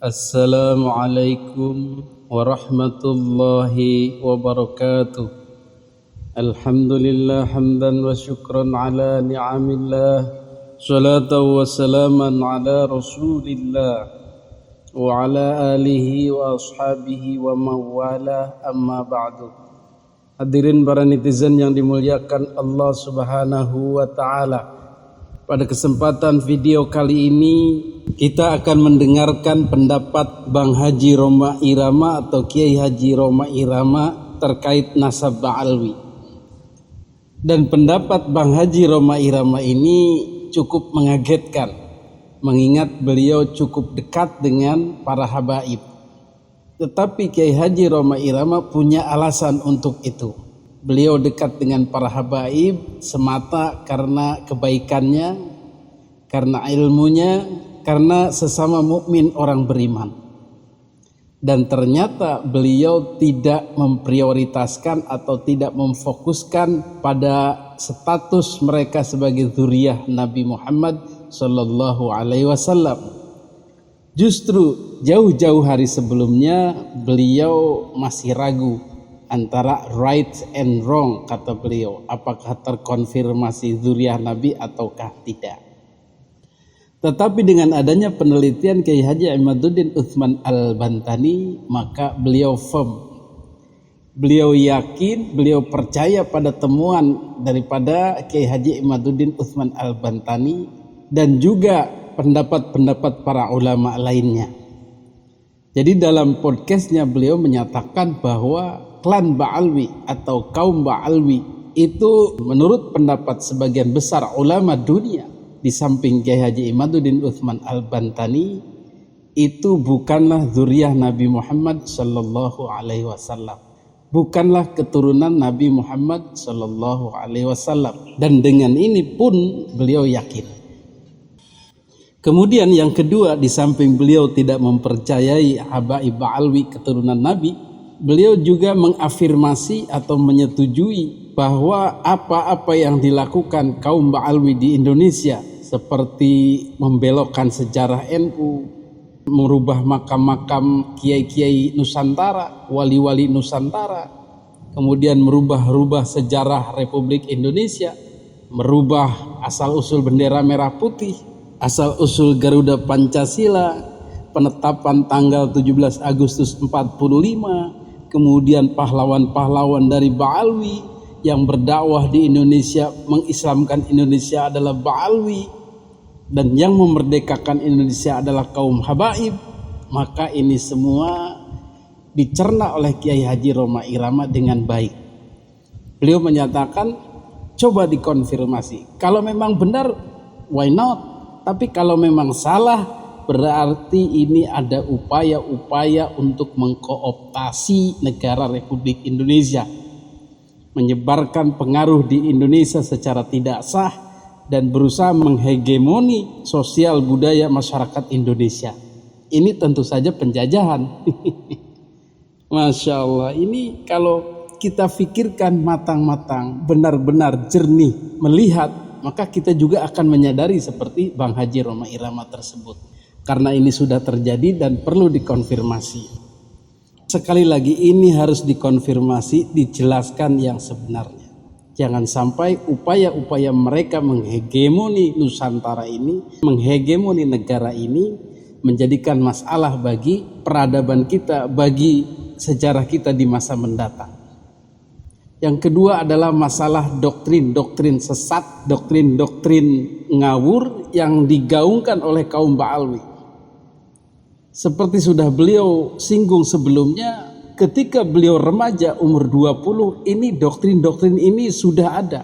Assalamualaikum warahmatullahi wabarakatuh. Alhamdulillah hamdan wa syukran ala ni'amillah, salatan wa salaman ala rasulillah wa ala alihi wa ashabihi wa mawala, amma ba'du. Hadirin para netizen yang dimuliakan Allah subhanahu wa ta'ala, pada kesempatan video kali ini kita akan mendengarkan pendapat Bang Haji Roma Irama atau Kiai Haji Roma Irama terkait nasab Ba'alwi. Dan pendapat Bang Haji Roma Irama ini cukup mengagetkan, mengingat beliau cukup dekat dengan para habaib. Tetapi Kiai Haji Roma Irama punya alasan untuk itu. Beliau dekat dengan para habaib semata karena kebaikannya, karena ilmunya, karena sesama mukmin orang beriman. Dan ternyata beliau tidak memprioritaskan atau tidak memfokuskan pada status mereka sebagai dzurriyyah Nabi Muhammad sallallahu alaihi wasallam. Justru jauh-jauh hari sebelumnya beliau masih ragu antara right and wrong, kata beliau, apakah terkonfirmasi dzurriyyah Nabi ataukah tidak. Tetapi dengan adanya penelitian Kiai Haji Imaduddin Utsman Al-Bantani, maka beliau firm, beliau yakin, beliau percaya pada temuan daripada Kiai Haji Imaduddin Utsman Al-Bantani dan juga pendapat-pendapat para ulama lainnya. Jadi dalam podcastnya beliau menyatakan bahwa klan Ba'alwi atau kaum Ba'alwi itu menurut pendapat sebagian besar ulama dunia di samping Kiai Haji Imaduddin Utsman Al-Bantani itu bukanlah dzurriyyah Nabi Muhammad sallallahu alaihi wasallam, bukanlah keturunan Nabi Muhammad sallallahu alaihi wasallam, dan dengan ini pun beliau yakin. Kemudian yang kedua, di samping beliau tidak mempercayai habaib Ba'alwi keturunan Nabi, beliau juga mengafirmasi atau menyetujui bahwa apa-apa yang dilakukan kaum Ba'alwi di Indonesia seperti membelokkan sejarah NU, merubah makam-makam kiai-kiai Nusantara, wali-wali Nusantara, kemudian merubah sejarah Republik Indonesia, merubah asal-usul bendera merah putih, asal-usul Garuda Pancasila, penetapan tanggal 17 Agustus 45, kemudian pahlawan-pahlawan dari Ba'alwi yang berdakwah di Indonesia, mengislamkan Indonesia adalah Ba'alwi, dan yang memerdekakan Indonesia adalah kaum habaib. Maka ini semua dicerna oleh Kiai Haji Roma Irama dengan baik. Beliau menyatakan coba dikonfirmasi, kalau memang benar why not, tapi kalau memang salah berarti ini ada upaya-upaya untuk mengkooptasi negara Republik Indonesia, menyebarkan pengaruh di Indonesia secara tidak sah dan berusaha menghegemoni sosial budaya masyarakat Indonesia. Ini tentu saja penjajahan. Masya Allah, ini kalau kita pikirkan matang-matang, benar-benar jernih melihat, maka kita juga akan menyadari seperti Bang Haji Roma Irama tersebut. Karena ini sudah terjadi dan perlu dikonfirmasi. Sekali lagi, ini harus dikonfirmasi, dijelaskan yang sebenarnya. Jangan sampai upaya-upaya mereka menghegemoni Nusantara ini, menghegemoni negara ini, menjadikan masalah bagi peradaban kita, bagi sejarah kita di masa mendatang. Yang kedua adalah masalah doktrin-doktrin sesat, doktrin-doktrin ngawur yang digaungkan oleh kaum Ba'alwi. Seperti sudah beliau singgung sebelumnya, ketika beliau remaja umur 20, ini doktrin-doktrin ini sudah ada.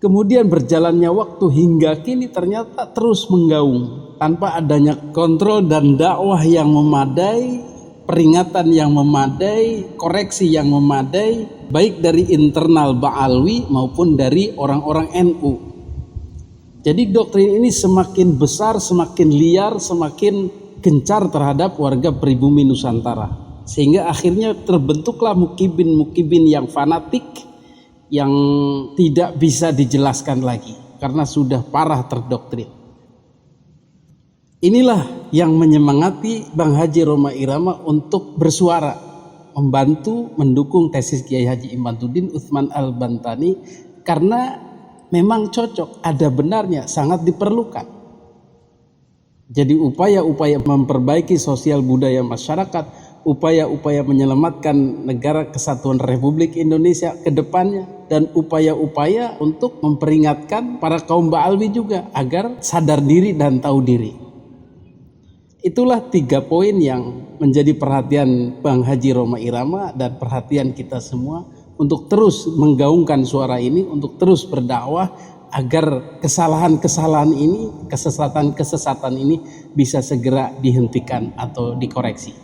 Kemudian berjalannya waktu hingga kini ternyata terus menggaung tanpa adanya kontrol dan dakwah yang memadai, peringatan yang memadai, koreksi yang memadai, baik dari internal Ba'alwi maupun dari orang-orang NU. Jadi doktrin ini semakin besar, semakin liar, semakin gencar terhadap warga pribumi Nusantara. Sehingga akhirnya terbentuklah mukibin-mukibin yang fanatik, yang tidak bisa dijelaskan lagi karena sudah parah terdoktrin. Inilah yang menyemangati Bang Haji Rhoma Irama untuk bersuara, membantu mendukung tesis Kiai Haji Imaduddin Utsman Al-Bantani, karena memang cocok, ada benarnya, sangat diperlukan. Jadi upaya-upaya memperbaiki sosial budaya masyarakat, upaya-upaya menyelamatkan negara kesatuan Republik Indonesia ke depannya, dan upaya-upaya untuk memperingatkan para kaum Ba'alwi juga agar sadar diri dan tahu diri. Itulah 3 poin yang menjadi perhatian Bang Haji Rhoma Irama dan perhatian kita semua untuk terus menggaungkan suara ini, untuk terus berdakwah agar kesalahan-kesalahan ini, kesesatan-kesesatan ini bisa segera dihentikan atau dikoreksi.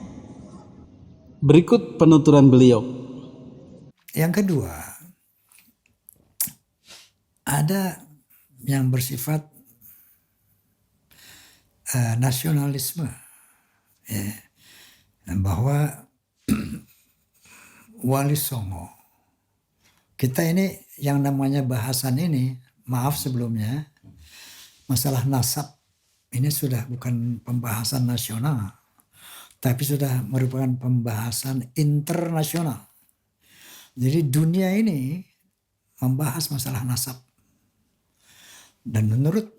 Berikut penuturan beliau. Yang kedua, ada yang bersifat nasionalisme, ya, bahwa Wali Songo, kita ini yang namanya bahasan ini, maaf sebelumnya, masalah nasab ini sudah bukan pembahasan nasional, tapi sudah merupakan pembahasan internasional. Jadi dunia ini membahas masalah nasab, dan menurut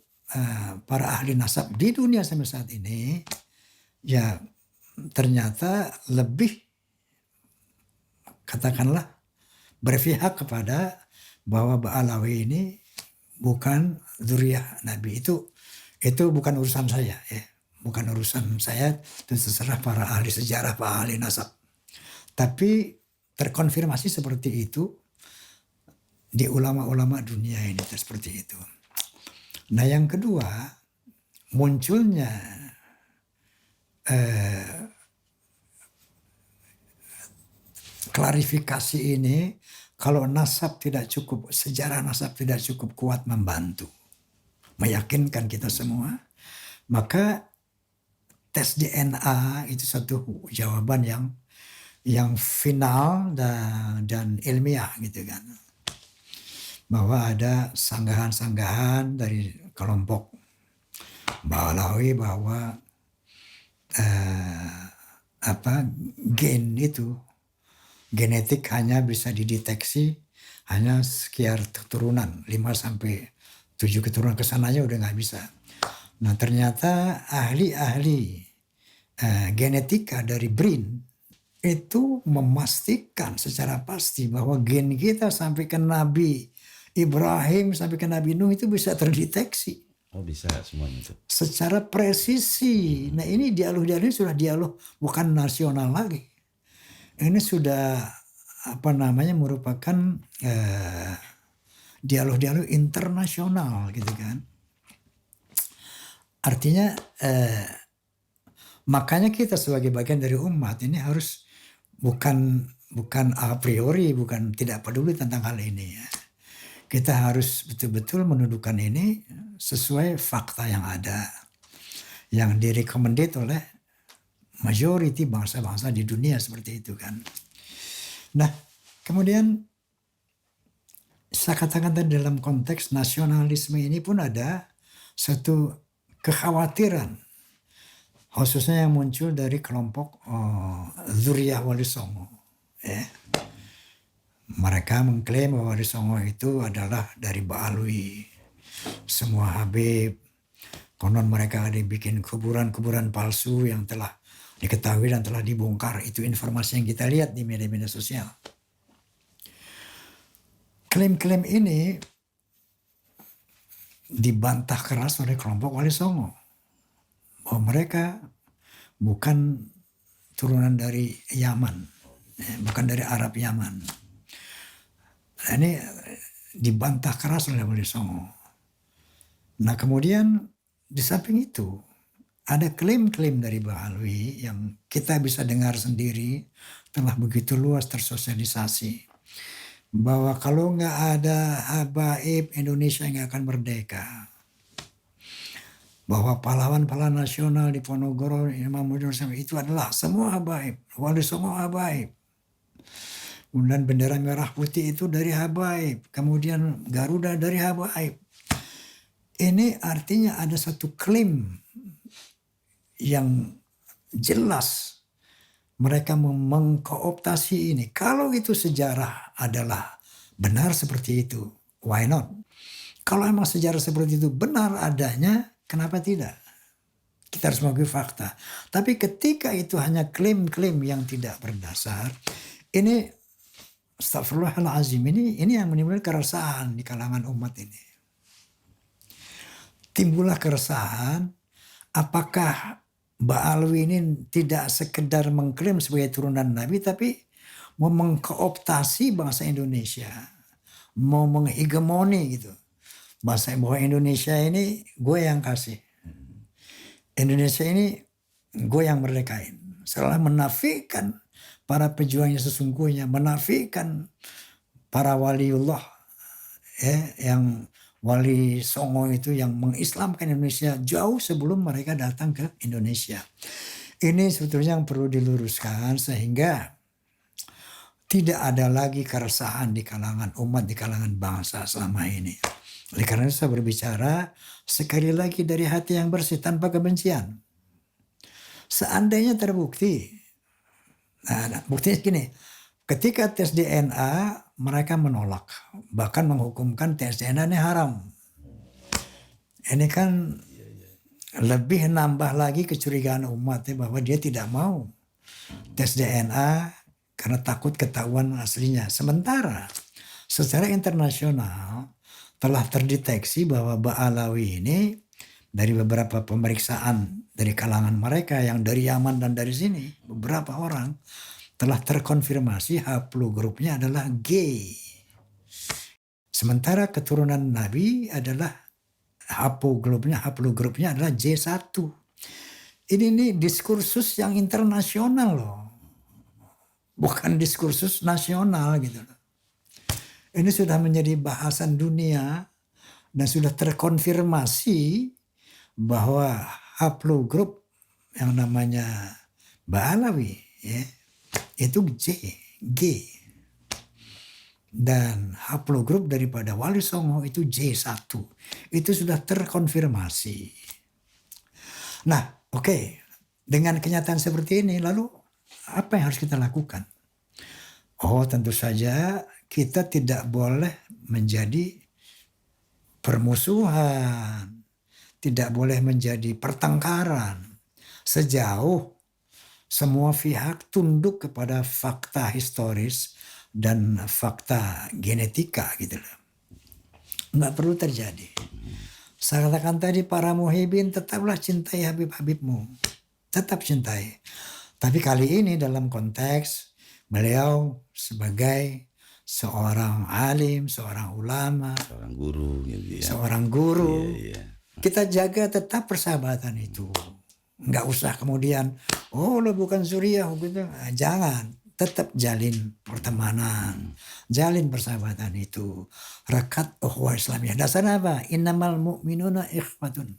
para ahli nasab di dunia sampai saat ini, ya ternyata lebih, katakanlah, berpihak kepada bahwa Ba'alawi ini bukan dzurriyyah Nabi. Itu bukan urusan saya, ya. Bukan urusan saya, itu terserah para ahli sejarah, para ahli nasab. Tapi terkonfirmasi seperti itu di ulama-ulama dunia ini, seperti itu. Nah, yang kedua, munculnya klarifikasi ini, kalau nasab tidak cukup, sejarah nasab tidak cukup kuat membantu, meyakinkan kita semua, maka tes DNA itu satu jawaban yang final dan ilmiah, gitu kan. Bahwa ada sanggahan-sanggahan dari kelompok Ba'alawi bahwa gen itu, genetik hanya bisa dideteksi hanya sekian keturunan, 5-7 keturunan kesananya udah nggak bisa. Nah, ternyata ahli-ahli genetika dari BRIN itu memastikan secara pasti bahwa gen kita sampai ke Nabi Ibrahim, sampai ke Nabi Nuh itu bisa terdeteksi. Oh, bisa semuanya itu. Secara presisi. Nah, ini dialog ini sudah dialog bukan nasional lagi. Ini sudah merupakan dialog-dialog internasional, gitu kan. Artinya makanya kita sebagai bagian dari umat ini harus bukan a priori, bukan tidak peduli tentang hal ini, ya. Kita harus betul-betul menundukkan ini sesuai fakta yang ada, yang direkomendasi oleh majority bangsa-bangsa di dunia, seperti itu kan. Nah, kemudian saya katakan tadi dalam konteks nasionalisme ini pun ada satu kekhawatiran, khususnya yang muncul dari kelompok dzurriyyah Wali Songo, ya. Mereka mengklaim bahwa Wali Songo itu adalah dari Ba'alwi, semua Habib. Konon mereka ada bikin kuburan-kuburan palsu yang telah diketahui dan telah dibongkar. Itu informasi yang kita lihat di media-media sosial. Klaim-klaim ini dibantah keras oleh kelompok Wali Songo, bahwa mereka bukan turunan dari Yaman, bukan dari Arab Yaman. Nah, ini dibantah keras oleh Wali Songo. Nah, kemudian di samping itu ada klaim-klaim dari Ba'alwi yang kita bisa dengar sendiri, telah begitu luas tersosialisasi, bahwa kalau nggak ada habaib, Indonesia nggak akan merdeka. Bahwa pahlawan-pahlawan nasional di Ponorogo, Imam Mujahid itu adalah semua habaib, Wali Songo habaib. Kemudian bendera merah putih itu dari habaib, kemudian Garuda dari habaib. Ini artinya ada satu klaim yang jelas mereka mengkooptasi ini. Kalau itu sejarah adalah benar seperti itu, why not? Kalau emang sejarah seperti itu benar adanya, kenapa tidak? Kita harus mengakui fakta. Tapi ketika itu hanya klaim-klaim yang tidak berdasar, ini astagfirullahaladzim, ini yang menimbulkan keresahan di kalangan umat ini. Timbullah keresahan, apakah Ba'alwi ini tidak sekedar mengklaim sebagai turunan Nabi, tapi mau mengkooptasi bangsa Indonesia, mau menghegemoni gitu. Bahasa bahwa Indonesia ini gue yang kasih, Indonesia ini gue yang merdekain. Setelah menafikan para pejuangnya sesungguhnya, menafikan para waliullah, yang Wali Songo itu yang mengislamkan Indonesia jauh sebelum mereka datang ke Indonesia. Ini sebetulnya yang perlu diluruskan sehingga tidak ada lagi keresahan di kalangan umat, di kalangan bangsa selama ini. Oleh karena itu saya berbicara sekali lagi dari hati yang bersih tanpa kebencian. Seandainya terbukti, nah buktinya gini, ketika tes DNA mereka menolak, bahkan menghukumkan tes DNA ini haram. Ini kan lebih nambah lagi kecurigaan umat bahwa dia tidak mau tes DNA karena takut ketahuan aslinya. Sementara secara internasional telah terdeteksi bahwa Ba'alawi ini dari beberapa pemeriksaan dari kalangan mereka yang dari Yaman dan dari sini, beberapa orang telah terkonfirmasi haplogrupnya adalah G. Sementara keturunan Nabi adalah haplogrupnya adalah J1. Ini diskursus yang internasional loh. Bukan diskursus nasional gitu loh. Ini sudah menjadi bahasan dunia dan sudah terkonfirmasi bahwa haplogrup yang namanya Ba'alawi ya, itu G. Dan haplogrup daripada Wali Songo itu J1. Itu sudah terkonfirmasi. Nah, oke. Dengan kenyataan seperti ini, lalu apa yang harus kita lakukan? Oh, tentu saja kita tidak boleh menjadi permusuhan. Tidak boleh menjadi pertengkaran. Sejauh semua pihak tunduk kepada fakta historis dan fakta genetika gitu loh. Nggak perlu terjadi. Saya katakan tadi para muhibin tetaplah cintai Habib-Habibmu. Tetap cintai. Tapi kali ini dalam konteks beliau sebagai seorang alim, seorang ulama, seorang guru gitu ya. Seorang guru. Iya. Kita jaga tetap persahabatan itu. Nggak usah kemudian, oh lo bukan Suriah gitu. Nah, jangan. Tetap jalin pertemanan, jalin persahabatan itu. Rakat ukhuwah Islamiyah. Dasarnya apa? Innamal mu'minuna ikhwatun.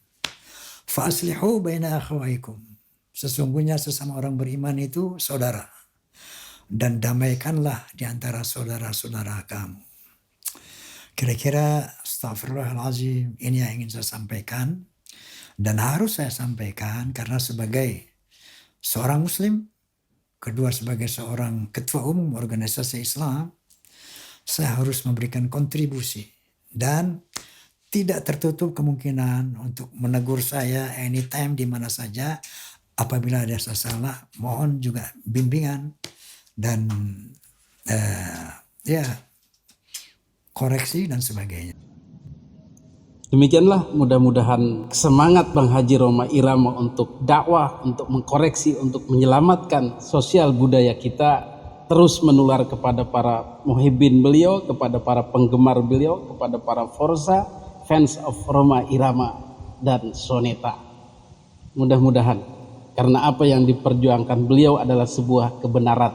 Fa aslihu baina akhwaikum. Sesungguhnya sesama orang beriman itu saudara. Dan damaikanlah di antara saudara-saudara kamu. Kira-kira astagfirullahaladzim, ini yang ingin saya sampaikan. Dan harus saya sampaikan karena sebagai seorang muslim, kedua sebagai seorang ketua umum organisasi Islam, saya harus memberikan kontribusi. Dan tidak tertutup kemungkinan untuk menegur saya anytime di mana saja. Apabila ada salah, mohon juga bimbingan dan koreksi dan sebagainya. Demikianlah mudah-mudahan semangat Bang Haji Roma Irama untuk dakwah, untuk mengkoreksi, untuk menyelamatkan sosial budaya kita terus menular kepada para muhibbin beliau, kepada para penggemar beliau, kepada para forza, fans of Roma Irama dan Soneta. Mudah-mudahan karena apa yang diperjuangkan beliau adalah sebuah kebenaran.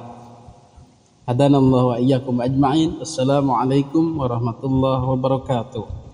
Hadanallahu wa iyyakum ajma'in. Assalamualaikum warahmatullahi wabarakatuh.